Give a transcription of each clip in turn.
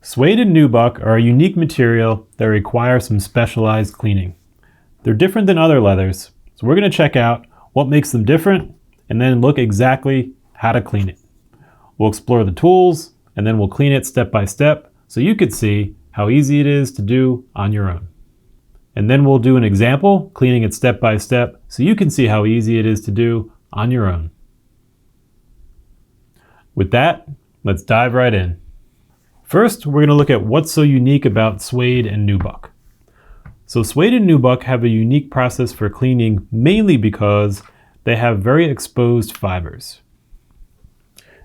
Suede and Nubuck are a unique material that require some specialized cleaning. They're different than other leathers, so we're going to check out what makes them different and then look exactly how to clean it. We'll explore the tools and then we'll clean it step by step so you could see how easy it is to do on your own. And then we'll do an example cleaning it step by step so you can see how easy it is to do on your own. With that, let's dive right in. First, we're going to look at what's so unique about Suede and Nubuck. So Suede and Nubuck have a unique process for cleaning mainly because they have very exposed fibers.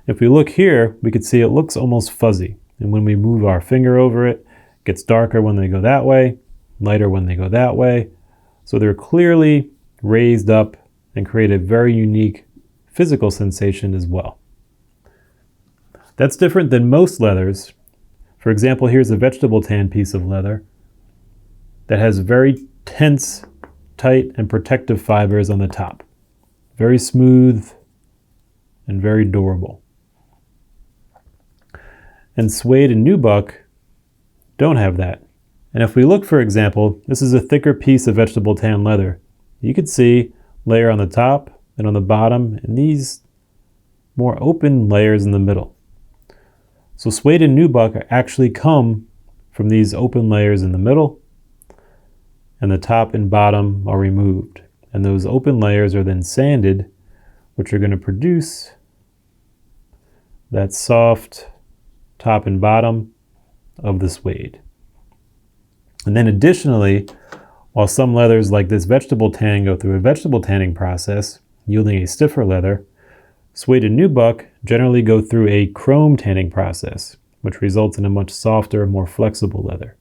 If we look here, we can see it looks almost fuzzy. And when we move our finger over it, it gets darker when they go that way, lighter when they go that way. So they're clearly raised up and create a very unique physical sensation as well. That's different than most leathers. For example, here's a vegetable tan piece of leather that has very tense, tight, and protective fibers on the top. Very smooth and very durable. And Suede and Nubuck don't have that. And if we look, for example, this is a thicker piece of vegetable tan leather. You can see layer on the top and on the bottom, and these more open layers in the middle. So Suede and Nubuck actually come from these open layers in the middle, and the top and bottom are removed. And those open layers are then sanded, which are going to produce that soft top and bottom of the suede. And then additionally, while some leathers like this vegetable tan go through a vegetable tanning process, yielding a stiffer leather, Suede and Nubuck generally go through a chrome tanning process, which results in a much softer, more flexible leather.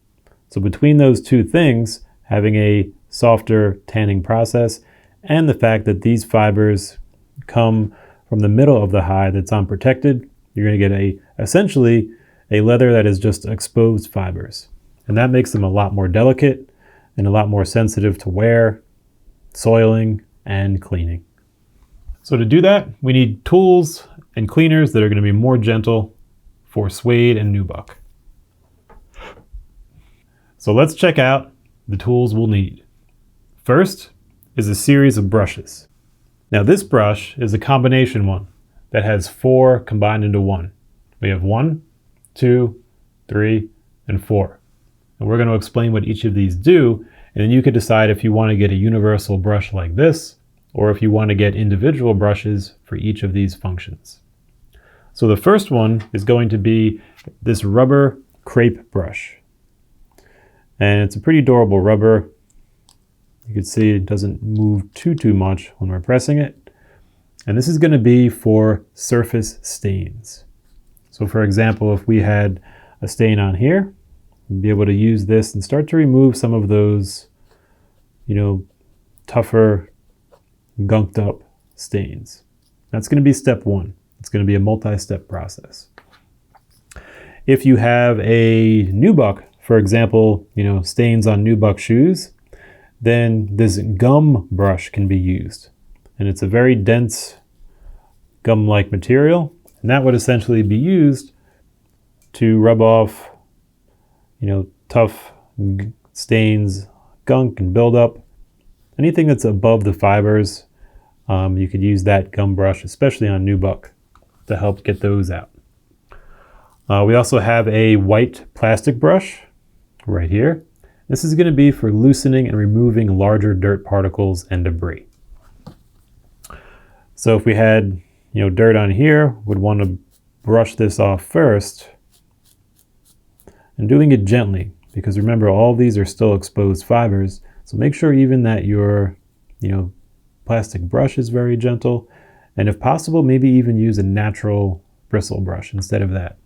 So between those two things, having a softer tanning process and the fact that these fibers come from the middle of the hide that's unprotected, you're going to get essentially a leather that is just exposed fibers. And that makes them a lot more delicate and a lot more sensitive to wear, soiling, and cleaning. So to do that, we need tools and cleaners that are going to be more gentle for Suede and Nubuck. So let's check out the tools we'll need. First is a series of brushes. Now this brush is a combination one that has 4 combined into one. We have 1, 2, 3, and 4. And we're going to explain what each of these do, and then you could decide if you want to get a universal brush like this, or if you want to get individual brushes for each of these functions. So the first one is going to be this rubber crepe brush. And it's a pretty durable rubber. You can see it doesn't move too much when we're pressing it. And this is going to be for surface stains. So for example, if we had a stain on here, we'd be able to use this and start to remove some of those, tougher, gunked up stains. That's going to be step 1. It's going to be a multi-step process. If you have a Nubuck, for example, stains on Nubuck shoes, then this gum brush can be used. And it's a very dense gum-like material, and that would essentially be used to rub off, tough stains, gunk and buildup. Anything that's above the fibers, you could use that gum brush, especially on Nubuck, to help get those out. We also have a white plastic brush right here. This is going to be for loosening and removing larger dirt particles and debris. So if we had, dirt on here, would want to brush this off first, and doing it gently, because remember, all these are still exposed fibers. So make sure even that your, plastic brush is very gentle, and if possible, maybe even use a natural bristle brush instead of that.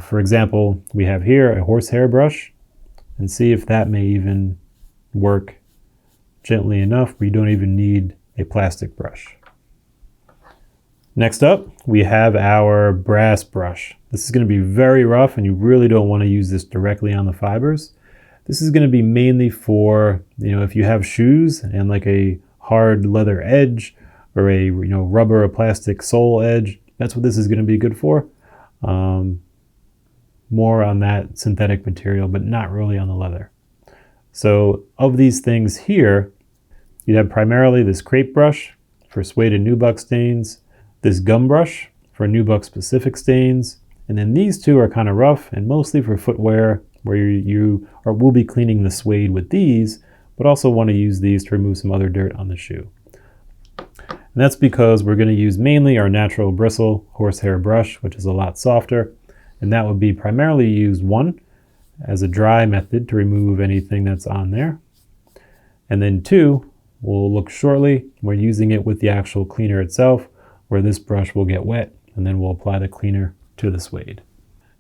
For example, we have here a horsehair brush, and see if that may even work gently enough where you don't even need a plastic brush. Next up, we have our brass brush. This is going to be very rough, and you really don't want to use this directly on the fibers. This is going to be mainly for, if you have shoes and like a hard leather edge or a, rubber or plastic sole edge, that's what this is going to be good for. more on that synthetic material, but not really on the leather. So of these things here, you'd have primarily this Crepe brush for Suede and Nubuck stains, this gum brush for Nubuck specific stains, and then these two are kind of rough and mostly for footwear where you will be cleaning the Suede with these, but also want to use these to remove some other dirt on the shoe. And that's because we're going to use mainly our natural bristle horsehair brush, which is a lot softer, and that would be primarily used, one, as a dry method to remove anything that's on there, and then two, we'll look shortly when using it with the actual cleaner itself, where this brush will get wet, and then we'll apply the cleaner to the Suede.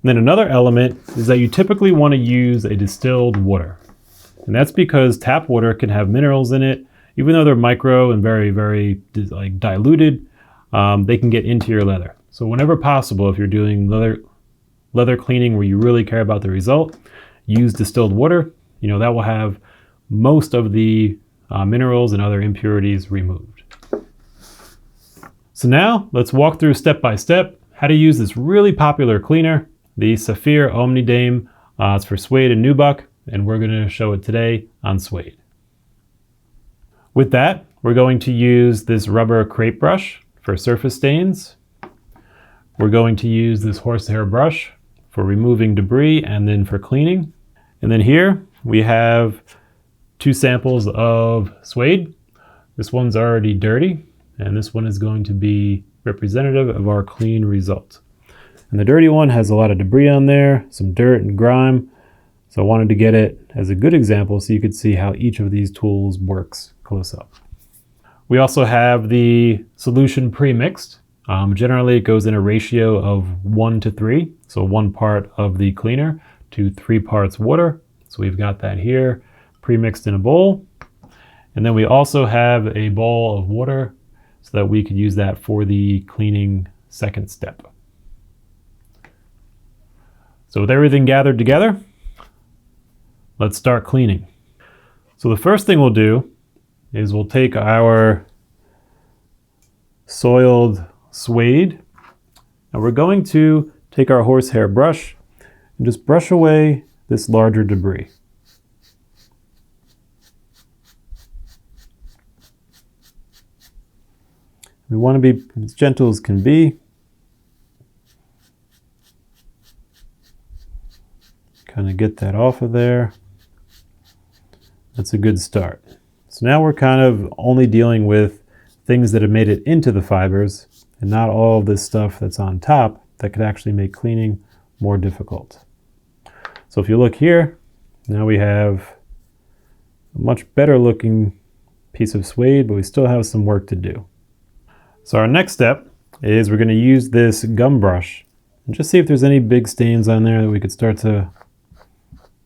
And then another element is that you typically want to use a distilled water, and that's because tap water can have minerals in it. Even though they're micro and very, very like diluted, they can get into your leather. So whenever possible, if you're doing leather cleaning where you really care about the result, use distilled water. You know, that will have most of the minerals and other impurities removed. So now let's walk through step by step how to use this really popular cleaner, the Saphir Omni Dame. It's for Suede and Nubuck, and we're going to show it today on Suede. With that, we're going to use this rubber Crepe brush for surface stains. We're going to use this horsehair brush for removing debris and then for cleaning. And then here we have two samples of Suede. This one's already dirty, and this one is going to be representative of our clean result. And the dirty one has a lot of debris on there, some dirt and grime. So I wanted to get it as a good example so you could see how each of these tools works close up. We also have the solution pre-mixed. Generally it goes in a ratio of 1:3. So 1 part of the cleaner to 3 parts water. So we've got that here pre-mixed in a bowl. And then we also have a bowl of water so that we could use that for the cleaning second step. So with everything gathered together, let's start cleaning. So the first thing we'll do is we'll take our soiled Suede, and we're going to take our horsehair brush and just brush away this larger debris. We want to be as gentle as can be. Kind of get that off of there. That's a good start. So now we're kind of only dealing with things that have made it into the fibers and not all of this stuff that's on top that could actually make cleaning more difficult. So if you look here, now we have a much better looking piece of Suede, but we still have some work to do. So our next step is we're going to use this gum brush and just see if there's any big stains on there that we could start to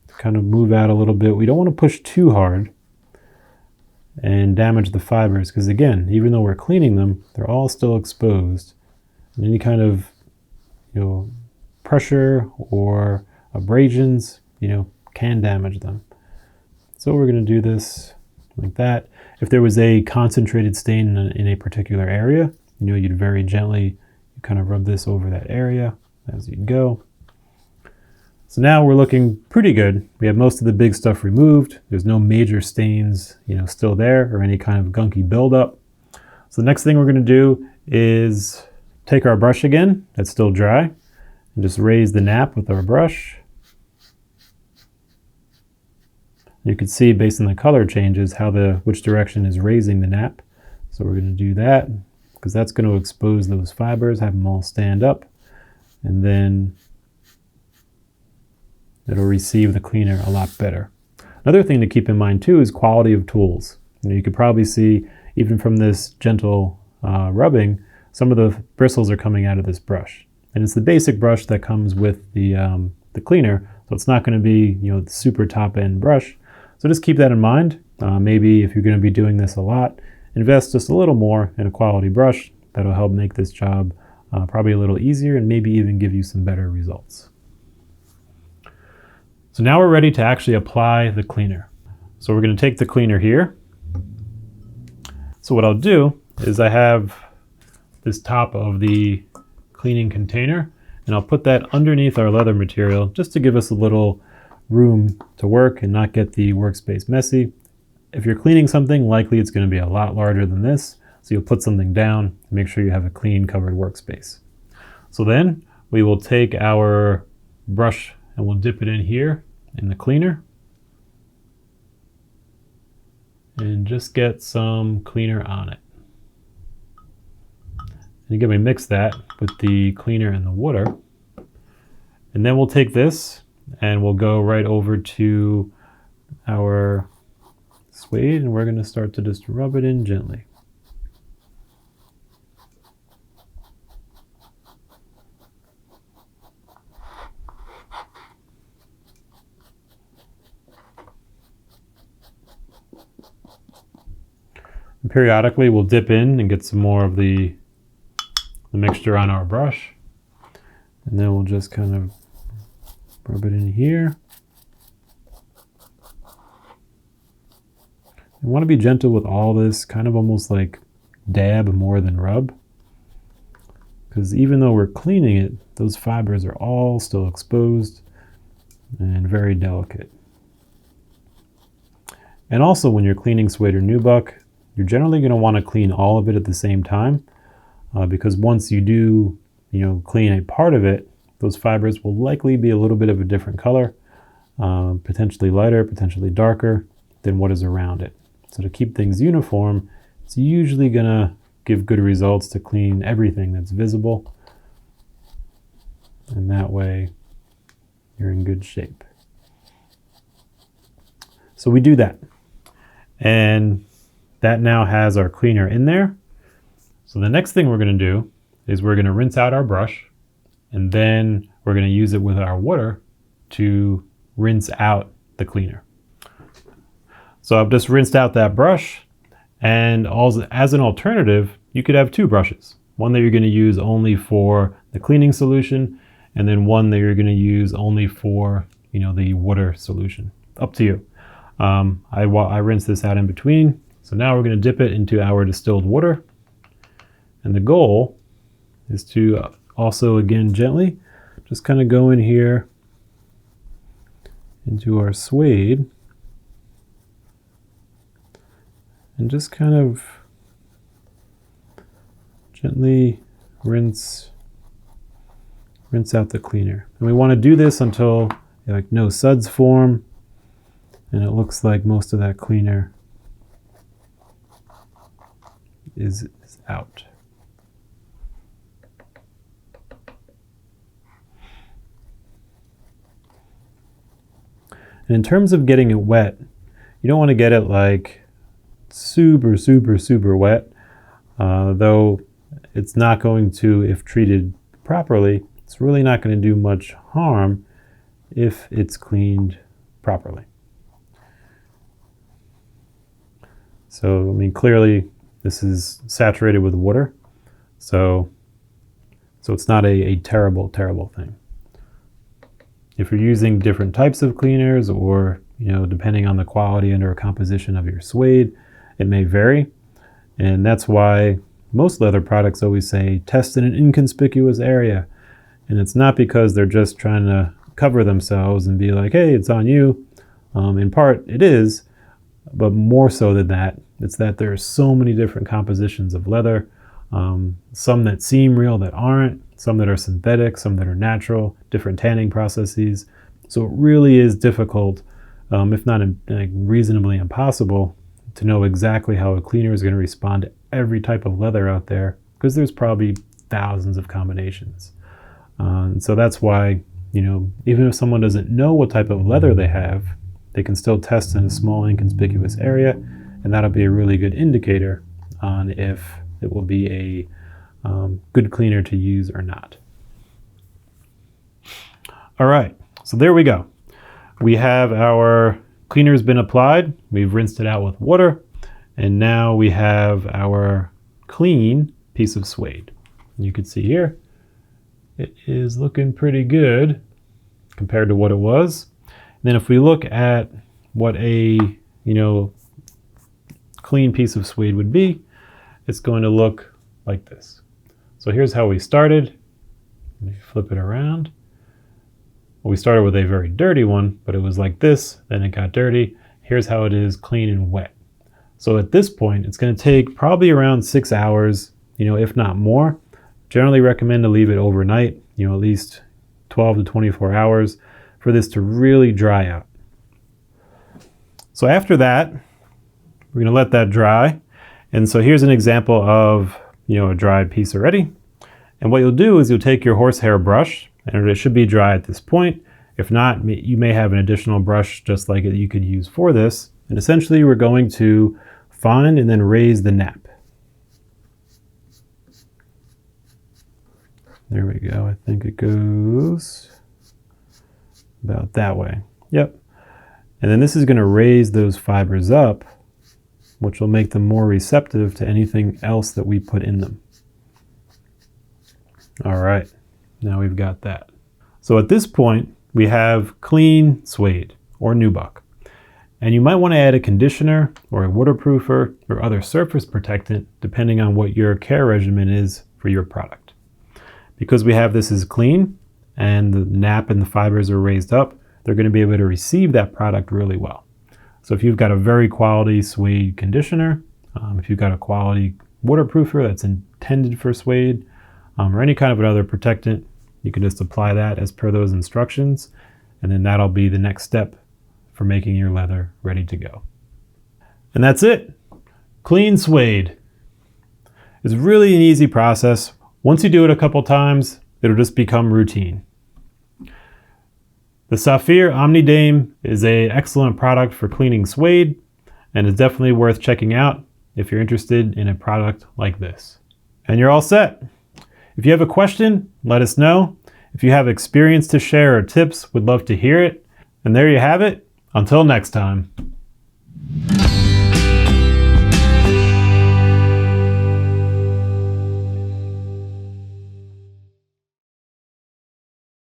kind of move out a little bit. We don't want to push too hard and damage the fibers, because again, even though we're cleaning them, they're all still exposed. And any kind of, pressure or abrasions, can damage them. So we're going to do this like that. If there was a concentrated stain in a particular area, you'd very gently kind of rub this over that area as you go. So now we're looking pretty good. We have most of the big stuff removed. There's no major stains, still there, or any kind of gunky buildup. So the next thing we're going to do is take our brush again, that's still dry, and just raise the nap with our brush. You can see based on the color changes which direction is raising the nap. So we're going to do that because that's going to expose those fibers, have them all stand up, and then it'll receive the cleaner a lot better. Another thing to keep in mind too is quality of tools. You could probably see even from this gentle rubbing, some of the bristles are coming out of this brush. And it's the basic brush that comes with the cleaner, so it's not going to be the super top end brush. So just keep that in mind. Maybe if you're going to be doing this a lot, invest just a little more in a quality brush. That'll help make this job probably a little easier and maybe even give you some better results. So now we're ready to actually apply the cleaner. So we're going to take the cleaner here. So what I'll do is I have this top of the cleaning container, and I'll put that underneath our leather material just to give us a little room to work and not get the workspace messy. If you're cleaning something, likely it's going to be a lot larger than this, so you'll put something down, make sure you have a clean covered workspace. So then we will take our brush and we'll dip it in here in the cleaner and just get some cleaner on it. And again, we mix that with the cleaner and the water. And then we'll take this and we'll go right over to our suede and we're going to start to just rub it in gently. And periodically we'll dip in and get some more of the mixture on our brush, and then we'll just kind of rub it in here. You want to be gentle with all this, kind of almost like dab more than rub, because even though we're cleaning it, those fibers are all still exposed and very delicate. And also when you're cleaning suede or nubuck, you're generally going to want to clean all of it at the same time. Because once you do, clean a part of it, those fibers will likely be a little bit of a different color, potentially lighter, potentially darker than what is around it. So to keep things uniform, it's usually going to give good results to clean everything that's visible. And that way you're in good shape. So we do that. And that now has our cleaner in there. So the next thing we're going to do is we're going to rinse out our brush, and then we're going to use it with our water to rinse out the cleaner. So I've just rinsed out that brush, and also, as an alternative, you could have two brushes. One that you're going to use only for the cleaning solution, and then one that you're going to use only for the water solution. Up to you. I rinsed this out in between. So now we're going to dip it into our distilled water. And the goal is to also, again, gently just kind of go in here into our suede and just kind of gently rinse out the cleaner. And we want to do this until like no suds form and it looks like most of that cleaner is out. And in terms of getting it wet, you don't want to get it like super, super, super wet, though it's not going to, if treated properly, it's really not going to do much harm if it's cleaned properly. So, clearly this is saturated with water, so it's not a terrible, terrible thing. If you're using different types of cleaners or, depending on the quality and or composition of your suede, it may vary. And that's why most leather products always say test in an inconspicuous area. And it's not because they're just trying to cover themselves and be like, hey, it's on you. In part, it is, but more so than that, it's that there are so many different compositions of leather, some that seem real that aren't, some that are synthetic, some that are natural, different tanning processes. So it really is difficult, if not reasonably impossible, to know exactly how a cleaner is going to respond to every type of leather out there, because there's probably thousands of combinations. And so that's why, even if someone doesn't know what type of leather they have, they can still test in a small inconspicuous area, and that'll be a really good indicator on if it will be a good cleaner to use or not. All right, so there we go. We have our cleaner's been applied. We've rinsed it out with water, and now we have our clean piece of suede. And you can see here, it is looking pretty good compared to what it was. And then if we look at what a clean piece of suede would be, it's going to look like this. So here's how we started. Let me flip it around. Well, we started with a very dirty one, but it was like this, then it got dirty. Here's how it is clean and wet. So at this point, it's going to take probably around 6 hours, if not more. Generally recommend to leave it overnight, at least 12 to 24 hours for this to really dry out. So after that, we're going to let that dry. And so here's an example of, a dried piece already. And what you'll do is you'll take your horsehair brush, and it should be dry at this point. If not, you may have an additional brush just like it you could use for this. And essentially we're going to find and then raise the nap. There we go. I think it goes about that way. Yep. And then this is going to raise those fibers up, which will make them more receptive to anything else that we put in them. All right, now we've got that. So at this point, we have clean suede or Nubuck. And you might want to add a conditioner or a waterproofer or other surface protectant depending on what your care regimen is for your product. Because we have this as clean and the nap and the fibers are raised up, they're going to be able to receive that product really well. So if you've got a very quality suede conditioner, if you've got a quality waterproofer that's intended for suede, or any kind of another protectant, you can just apply that as per those instructions, and then that'll be the next step for making your leather ready to go. And that's it. Clean suede. It's really an easy process. Once you do it a couple times, it'll just become routine. The Saphir Omnidame is an excellent product for cleaning suede, and it's definitely worth checking out if you're interested in a product like this. And you're all set. If you have a question, let us know. If you have experience to share or tips, we'd love to hear it. And there you have it. Until next time.